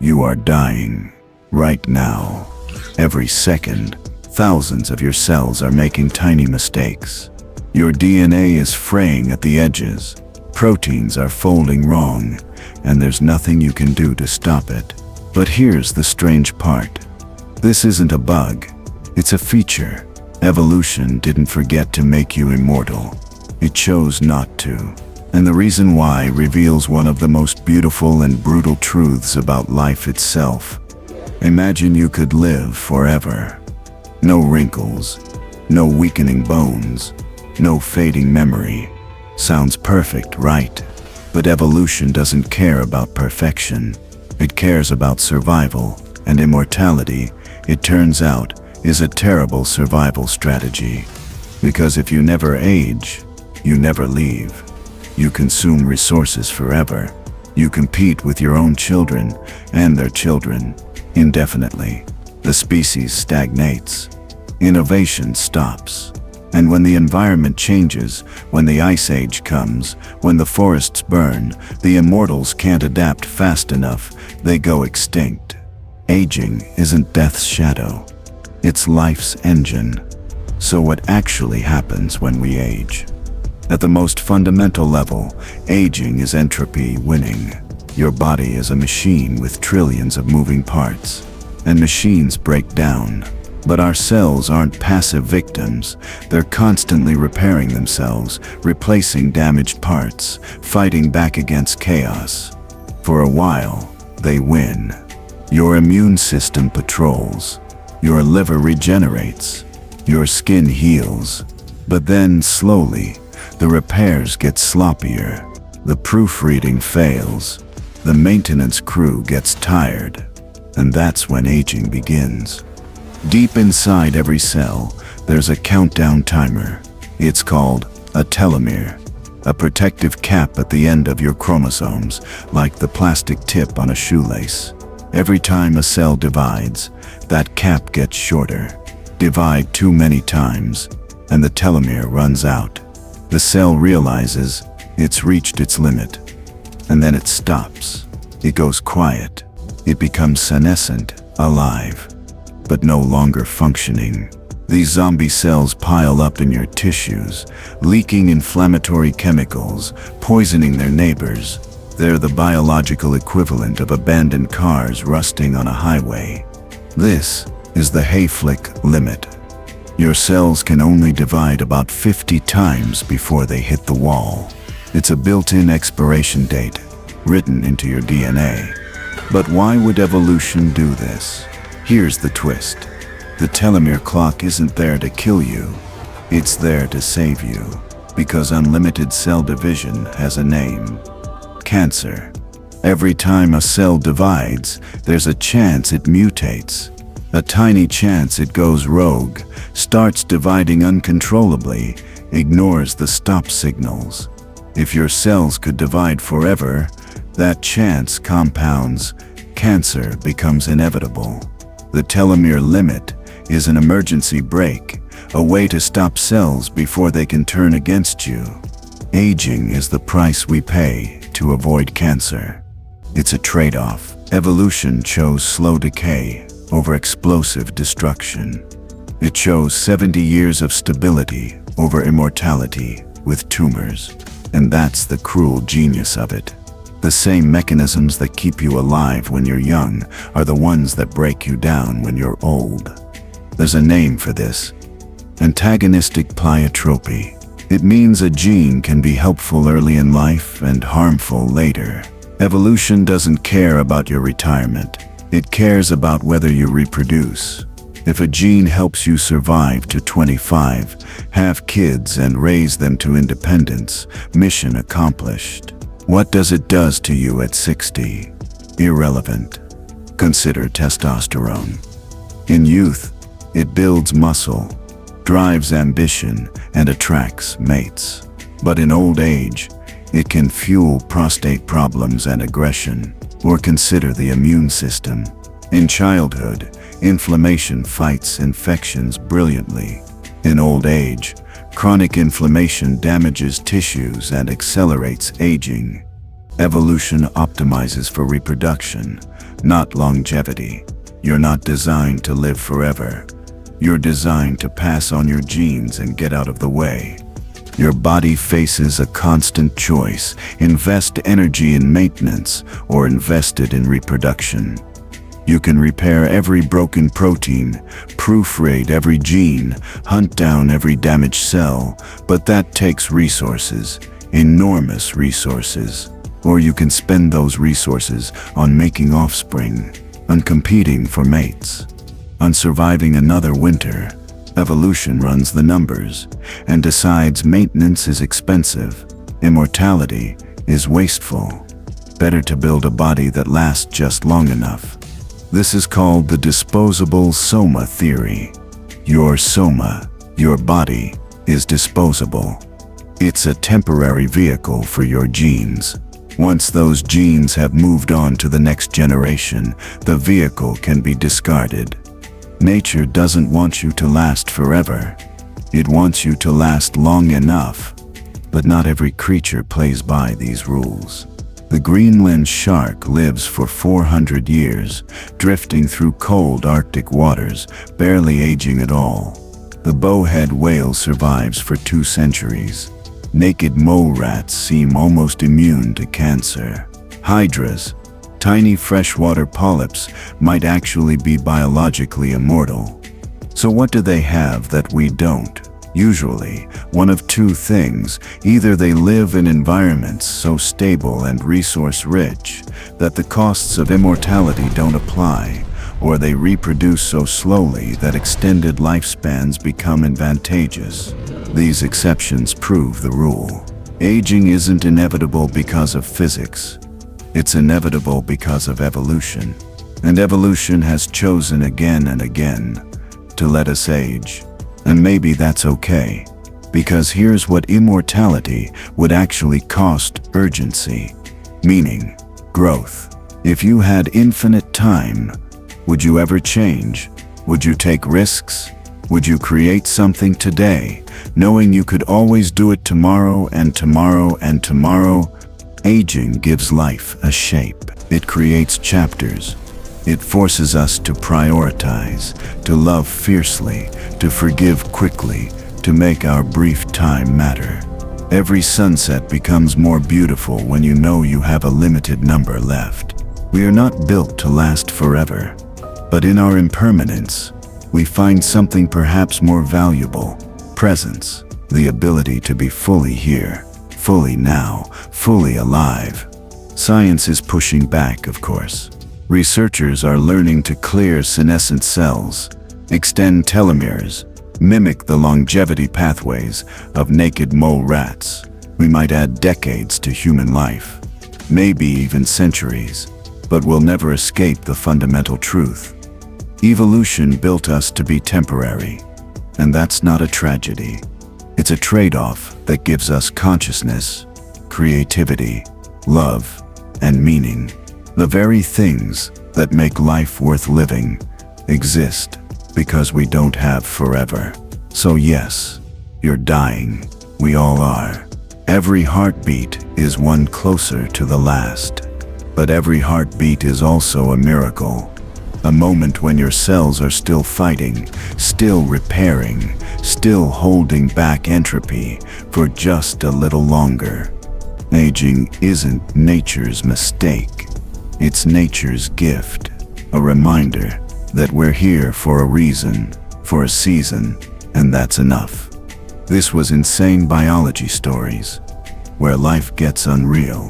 You are dying. Right now. Every second, thousands of your cells are making tiny mistakes. Your DNA is fraying at the edges. Proteins are folding wrong, and there's nothing you can do to stop it. But here's the strange part. This isn't a bug. It's a feature. Evolution didn't forget to make you immortal. It chose not to. And the reason why reveals one of the most beautiful and brutal truths about life itself. Imagine you could live forever. No wrinkles, no weakening bones, no fading memory. Sounds perfect, right? But evolution doesn't care about perfection. It cares about survival, and immortality, it turns out, is a terrible survival strategy. Because if you never age, you never leave. You consume resources forever. You compete with your own children and their children indefinitely. The species stagnates. Innovation stops. And when the environment changes, when the ice age comes, when the forests burn, the immortals can't adapt fast enough, they go extinct. Aging isn't death's shadow. It's life's engine. So what actually happens when we age? At the most fundamental level, aging is entropy winning. Your body is a machine with trillions of moving parts, and machines break down. But our cells aren't passive victims. They're constantly repairing themselves, replacing damaged parts, fighting back against chaos. For a while, they win. Your immune system patrols. Your liver regenerates. Your skin heals. But then, slowly, the repairs get sloppier. The proofreading fails. The maintenance crew gets tired. And that's when aging begins. Deep inside every cell, there's a countdown timer. It's called a telomere, a protective cap at the end of your chromosomes, like the plastic tip on a shoelace. Every time a cell divides, that cap gets shorter. Divide too many times, and the telomere runs out. The cell realizes it's reached its limit, and then it stops. It goes quiet. It becomes senescent, alive, but no longer functioning. These zombie cells pile up in your tissues, leaking inflammatory chemicals, poisoning their neighbors. They're the biological equivalent of abandoned cars rusting on a highway. This is the Hayflick limit. Your cells can only divide about 50 times before they hit the wall. It's a built-in expiration date, written into your DNA. But why would evolution do this? Here's the twist. The telomere clock isn't there to kill you. It's there to save you. Because unlimited cell division has a name. Cancer. Every time a cell divides, there's a chance it mutates. A tiny chance it goes rogue, starts dividing uncontrollably, ignores the stop signals. If your cells could divide forever, that chance compounds. Cancer becomes inevitable. The telomere limit is an emergency brake, a way to stop cells before they can turn against you. Aging is the price we pay to avoid cancer. It's a trade-off. Evolution chose slow decay over explosive destruction. It chose 70 years of stability over immortality with tumors. And that's the cruel genius of it. The same mechanisms that keep you alive when you're young are the ones that break you down when you're old. There's a name for this: antagonistic pleiotropy. It means a gene can be helpful early in life and harmful later. Evolution doesn't care about your retirement. It cares about whether you reproduce. If a gene helps you survive to 25, have kids and raise them to independence, mission accomplished. What does it do to you at 60? Irrelevant. Consider testosterone. In youth, it builds muscle, drives ambition, and attracts mates. But in old age, it can fuel prostate problems and aggression. Or consider the immune system. In childhood, inflammation fights infections brilliantly. In old age, chronic inflammation damages tissues and accelerates aging. Evolution optimizes for reproduction, not longevity. You're not designed to live forever. You're designed to pass on your genes and get out of the way. Your body faces a constant choice: invest energy in maintenance or invest it in reproduction. You can repair every broken protein, proofread every gene, hunt down every damaged cell, but that takes resources, enormous resources. Or you can spend those resources on making offspring, on competing for mates, on surviving another winter. Evolution runs the numbers and decides maintenance is expensive, immortality is wasteful. Better to build a body that lasts just long enough. This is called the disposable soma theory. Your soma, your body, is disposable. It's a temporary vehicle for your genes. Once those genes have moved on to the next generation, the vehicle can be discarded. Nature doesn't want you to last forever. It wants you to last long enough. But not every creature plays by these rules. The Greenland shark lives for 400 years, drifting through cold Arctic waters, barely aging at all. The bowhead whale survives for 2 centuries. Naked mole rats seem almost immune to cancer. Hydras, tiny freshwater polyps, might actually be biologically immortal. So what do they have that we don't? Usually, one of 2 things: either they live in environments so stable and resource-rich that the costs of immortality don't apply, or they reproduce so slowly that extended lifespans become advantageous. These exceptions prove the rule. Aging isn't inevitable because of physics. It's inevitable because of evolution. And evolution has chosen again and again to let us age. And maybe that's okay, because here's what immortality would actually cost: urgency, meaning, growth. If you had infinite time, would you ever change? Would you take risks? Would you create something today, knowing you could always do it tomorrow and tomorrow and tomorrow? Aging gives life a shape. It creates chapters. It forces us to prioritize, to love fiercely, to forgive quickly, to make our brief time matter. Every sunset becomes more beautiful when you know you have a limited number left. We are not built to last forever, but in our impermanence, we find something perhaps more valuable: presence, the ability to be fully here, fully now, fully alive. Science is pushing back, of course. Researchers are learning to clear senescent cells, extend telomeres, mimic the longevity pathways of naked mole rats. We might add decades to human life, maybe even centuries, but we'll never escape the fundamental truth. Evolution built us to be temporary, and that's not a tragedy. It's a trade-off that gives us consciousness, creativity, love, and meaning. The very things that make life worth living exist because we don't have forever. So yes, you're dying. We all are. Every heartbeat is one closer to the last. But every heartbeat is also a miracle. A moment when your cells are still fighting, still repairing, still holding back entropy for just a little longer. Aging isn't nature's mistake. It's nature's gift, a reminder that we're here for a reason, for a season, and that's enough. This was Insane Biology Stories, where life gets unreal.